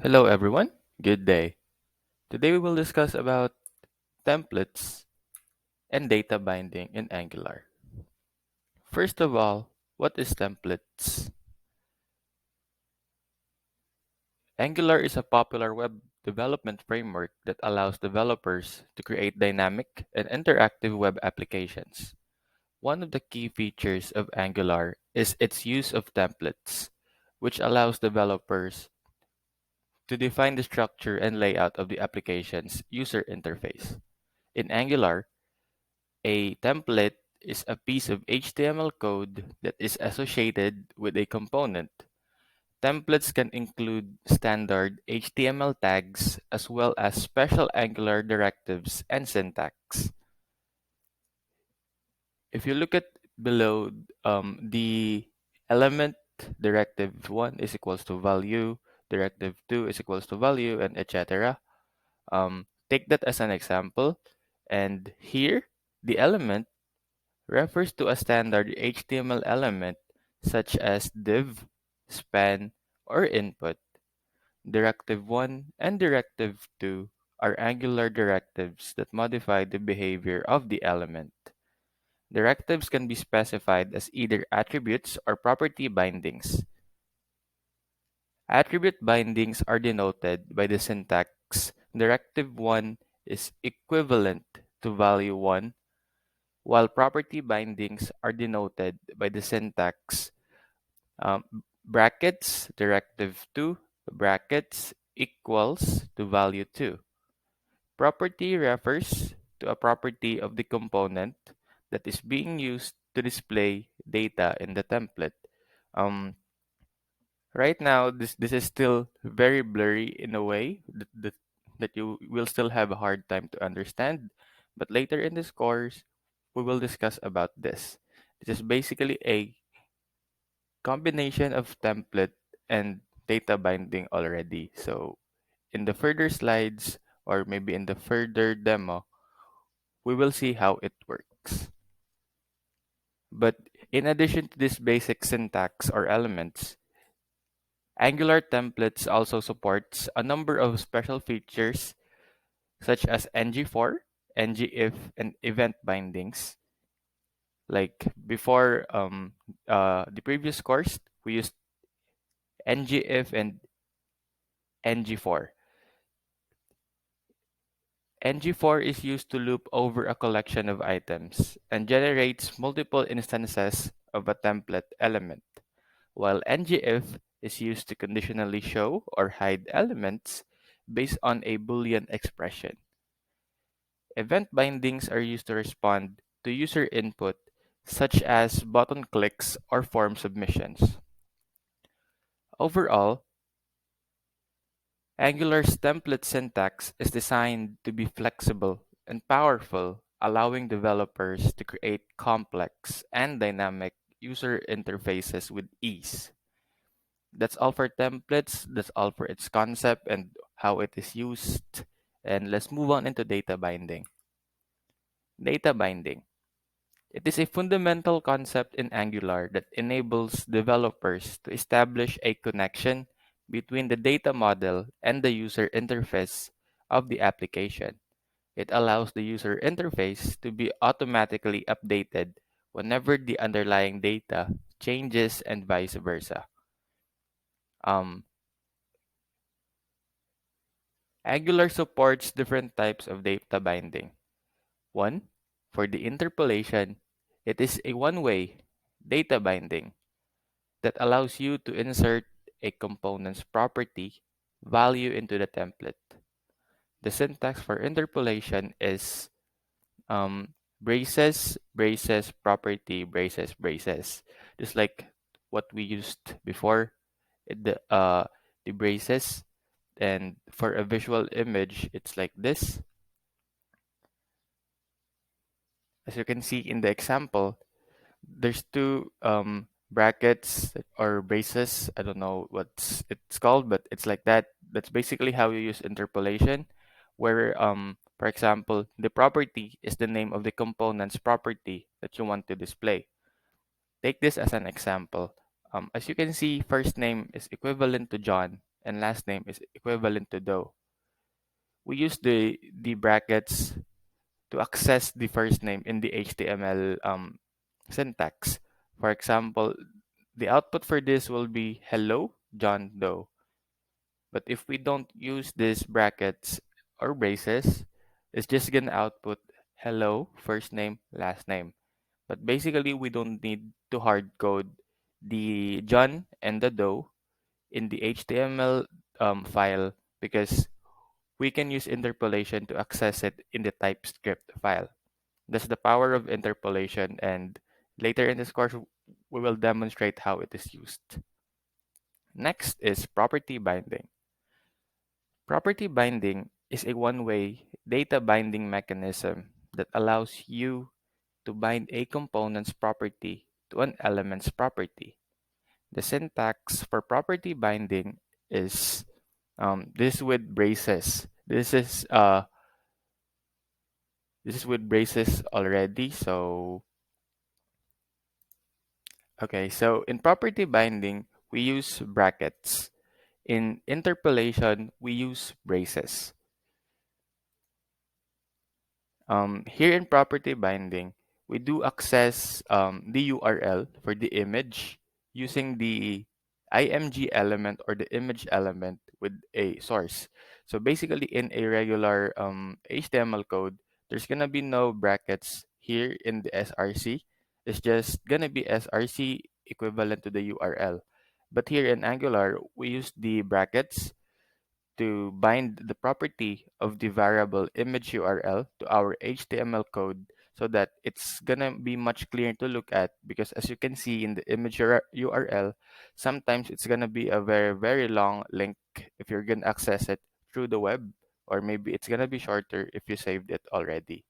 Hello everyone, good day. Today we will discuss about templates and data binding in Angular. First of all, what is templates? Angular is a popular web development framework that allows developers to create dynamic and interactive web applications. One of the key features of Angular is its use of templates, which allows developers to define the structure and layout of the application's user interface. In Angular, a template is a piece of HTML code that is associated with a component. Templates can include standard HTML tags as well as special Angular directives and syntax. If you look at below, the element directive 1 is equals to value, directive 2 is equals to value, and etc. Take that as an example. And here, the element refers to a standard HTML element such as div, span, or input. Directive 1 and Directive 2 are Angular directives that modify the behavior of the element. Directives can be specified as either attributes or property bindings. Attribute bindings are denoted by the syntax Directive 1 is equivalent to value 1, while property bindings are denoted by the syntax um, brackets directive 2 brackets equals to value 2. Property refers to a property of the component that is being used to display data in the template. Um, right now, this is still very blurry in a way that you will still have a hard time to understand. But later in this course, we will discuss about this. This is basically a combination of template and data binding already. So in the further slides or maybe in the further demo, we will see how it works. But in addition to this basic syntax or elements, Angular templates also supports a number of special features such as ng-for, ng-if, and event bindings. Like before the previous course, we used ng-if and ng-for. ng-for is used to loop over a collection of items and generates multiple instances of a template element, while ng-if is used to conditionally show or hide elements based on a Boolean expression. Event bindings are used to respond to user input, such as button clicks or form submissions. Overall, Angular's template syntax is designed to be flexible and powerful, allowing developers to create complex and dynamic user interfaces with ease. That's all for templates, that's all for its concept and how it is used. And let's move on into data binding. Data binding. It is a fundamental concept in Angular that enables developers to establish a connection between the data model and the user interface of the application. It allows the user interface to be automatically updated whenever the underlying data changes and vice versa. Um, Angular supports different types of data binding. One, for the interpolation, it is a one-way data binding that allows you to insert a component's property value into the template. The syntax for interpolation is braces, braces, property, braces, braces. Just like what we used before, the braces. And for a visual image, it's like this. As you can see in the example, there's two brackets or braces. I don't know what it's called, but it's like that. That's basically how you use interpolation, where For example, the property is the name of the component's property that you want to display. Take this as an example. As you can see, first name is equivalent to John and last name is equivalent to Doe. We use the brackets to access the first name in the HTML syntax. For example, the output for this will be hello, John Doe. But if we don't use these brackets or braces, it's just gonna output hello, first name, last name. But basically, we don't need to hard code the John and the Doe in the HTML file because we can use interpolation to access it in the TypeScript file. That's the power of interpolation, and later in this course, we will demonstrate how it is used. Next is property binding. Property binding is a one-way data binding mechanism that allows you to bind a component's property to an element's property. The syntax for property binding is this with braces. This is with braces already. So okay, so in property binding, we use brackets. In interpolation, we use braces. Here in property binding, we do access the URL for the image using the img element or the image element with a source. So basically, in a regular HTML code, there's gonna be no brackets here in the src. It's just gonna be src equivalent to the URL. But here in Angular, we use the brackets to bind the property of the variable image URL to our HTML code so that it's gonna be much clearer to look at, because as you can see in the image URL, sometimes it's gonna be a very, very long link if you're gonna access it through the web, or maybe it's gonna be shorter if you saved it already.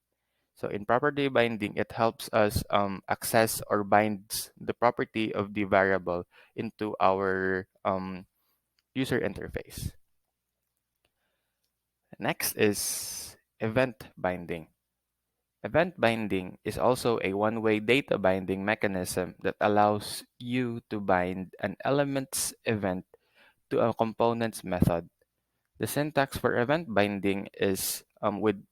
So in property binding, it helps us access or binds the property of the variable into our user interface. Next is event binding. Event binding is also a one-way data binding mechanism that allows you to bind an element's event to a component's method. The syntax for event binding is with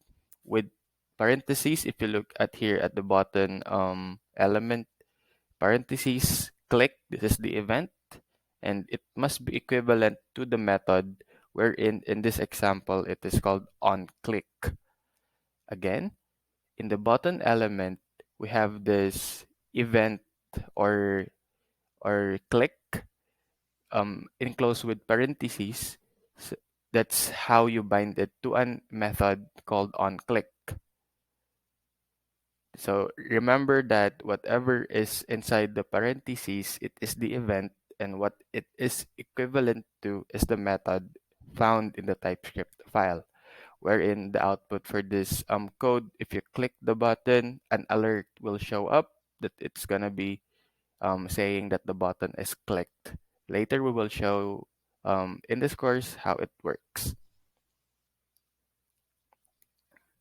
parentheses. If you look at here at the bottom element, parentheses, click, this is the event, and it must be equivalent to the method wherein in this example it is called onClick. Again, in the button element, we have this event or click enclosed with parentheses. So that's how you bind it to a method called onClick. So remember that whatever is inside the parentheses, it is the event, and what it is equivalent to is the method found in the TypeScript file, wherein the output for this code, if you click the button, an alert will show up that it's gonna be saying that the button is clicked. Later, we will show in this course how it works.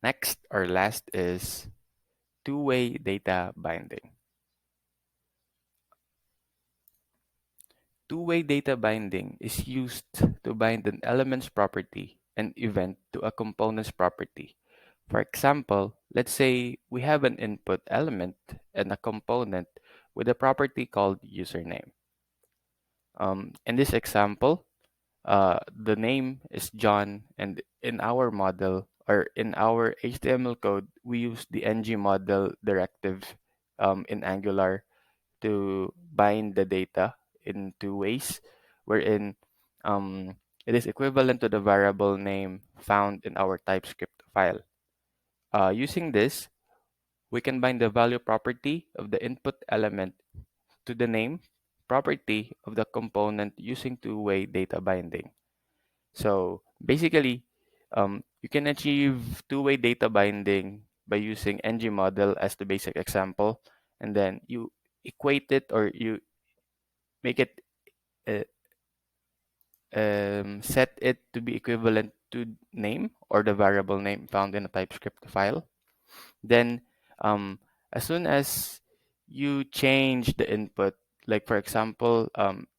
Next or last is two-way data binding. Two-way data binding is used to bind an element's property and event to a component's property. For example, let's say we have an input element and a component with a property called username. In this example, the name is John, and in our model or in our HTML code, we use the ng model directive in Angular to bind the data in two ways, wherein it is equivalent to the variable name found in our TypeScript file. Using this, we can bind the value property of the input element to the name property of the component using two-way data binding. So basically, you can achieve two-way data binding by using ng model as the basic example, and then you equate it or you make it uh, set it to be equivalent to name or the variable name found in a TypeScript file. Then, as soon as you change the input, like for example,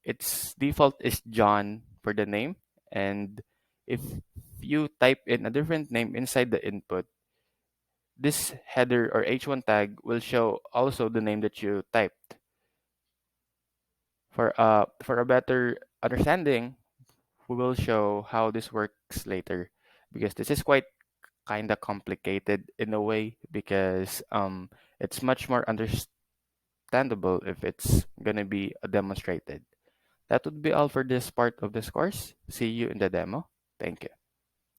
its default is John for the name, and if you type in a different name inside the input, this header or h1 tag will show also the name that you typed. For a better understanding, we will show how this works later, because this is quite kind of complicated in a way, because it's much more understandable if it's gonna be demonstrated. That would be all for this part of this course. See you in the demo. Thank you.